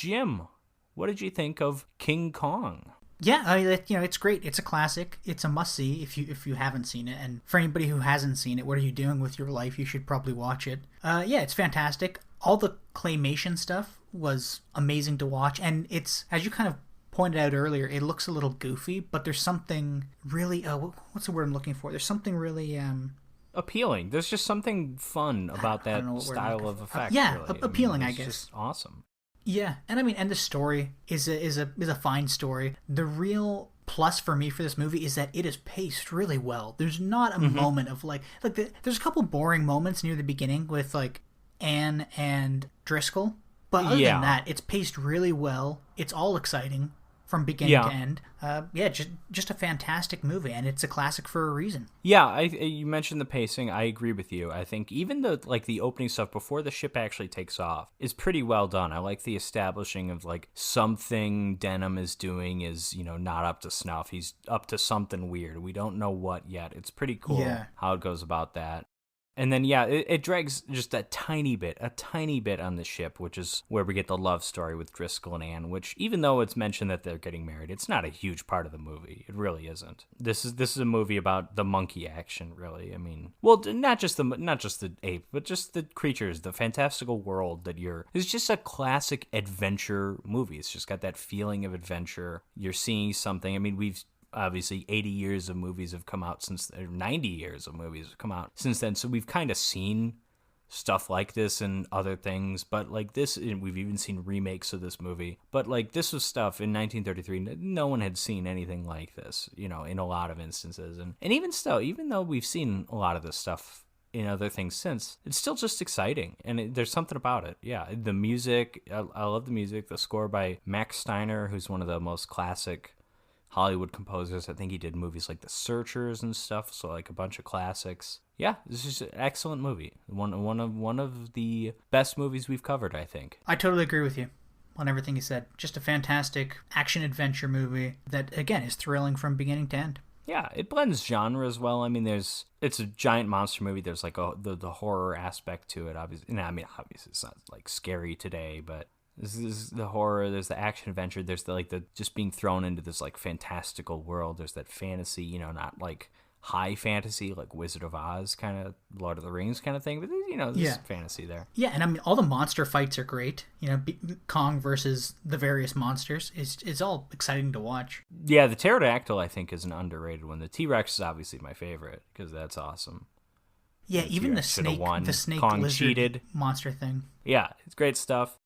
Jim, what did you think of King Kong? Yeah, it's great. It's a classic. It's a must see if you haven't seen it. And for anybody who hasn't seen it, what are you doing with your life? You should probably watch it. Yeah, it's fantastic. All the claymation stuff was amazing to watch, and it's, as you kind of pointed out earlier, it looks a little goofy, but there's something really what's the word I'm looking for? There's something really appealing. There's just something fun about that style of effect. Yeah, really. appealing, I it's guess. Just awesome. Yeah, and and the story is a fine story. The real plus for me for this movie is that it is paced really well. There's not a moment of there's a couple boring moments near the beginning with Anne and Driscoll, but other than that, it's paced really well. It's all exciting from beginning to end. Just a fantastic movie, and it's a classic for a reason. Yeah, you mentioned the pacing. I agree with you. I think even the opening stuff before the ship actually takes off is pretty well done. I like the establishing of something Denham is doing is not up to snuff. He's up to something weird. We don't know what yet. It's pretty cool how it goes about that. And then, it drags just a tiny bit on the ship, which is where we get the love story with Driscoll and Anne, which, even though it's mentioned that they're getting married, it's not a huge part of the movie. It really isn't. This is a movie about the monkey action, really. I mean, well, not just the ape, but just the creatures, the fantastical world it's just a classic adventure movie. It's just got that feeling of adventure. You're seeing something. I mean, we've obviously 80 years of movies have come out since, or 90 years of movies have come out since then, so we've kind of seen stuff like this and other things, but this, we've even seen remakes of this movie, but this was stuff in 1933 no one had seen anything like this, in a lot of instances, and even still, even though we've seen a lot of this stuff in other things since, it's still just exciting, and there's something about it. Yeah, the music, I love the music. The score by Max Steiner, who's one of the most classic Hollywood composers. I think he did movies like The Searchers and stuff, so a bunch of classics. Yeah, this is an excellent movie. One of the best movies we've covered, I think. I totally agree with you on everything you said. Just a fantastic action adventure movie that, again, is thrilling from beginning to end. Yeah, it blends genre as well. I mean, it's a giant monster movie. There's the horror aspect to it. Obviously, obviously it's not scary today, but this is the horror, there's the action adventure, there's the just being thrown into this fantastical world. There's that fantasy, not high fantasy like Wizard of Oz kind of, Lord of the Rings kind of thing, but there's fantasy there. Yeah, and all the monster fights are great. Kong versus the various monsters is all exciting to watch. Yeah, the pterodactyl I think is an underrated one. The T-Rex is obviously my favorite because that's awesome. Yeah, even the snake Kong lizard cheated. monster thing. Yeah, it's great stuff.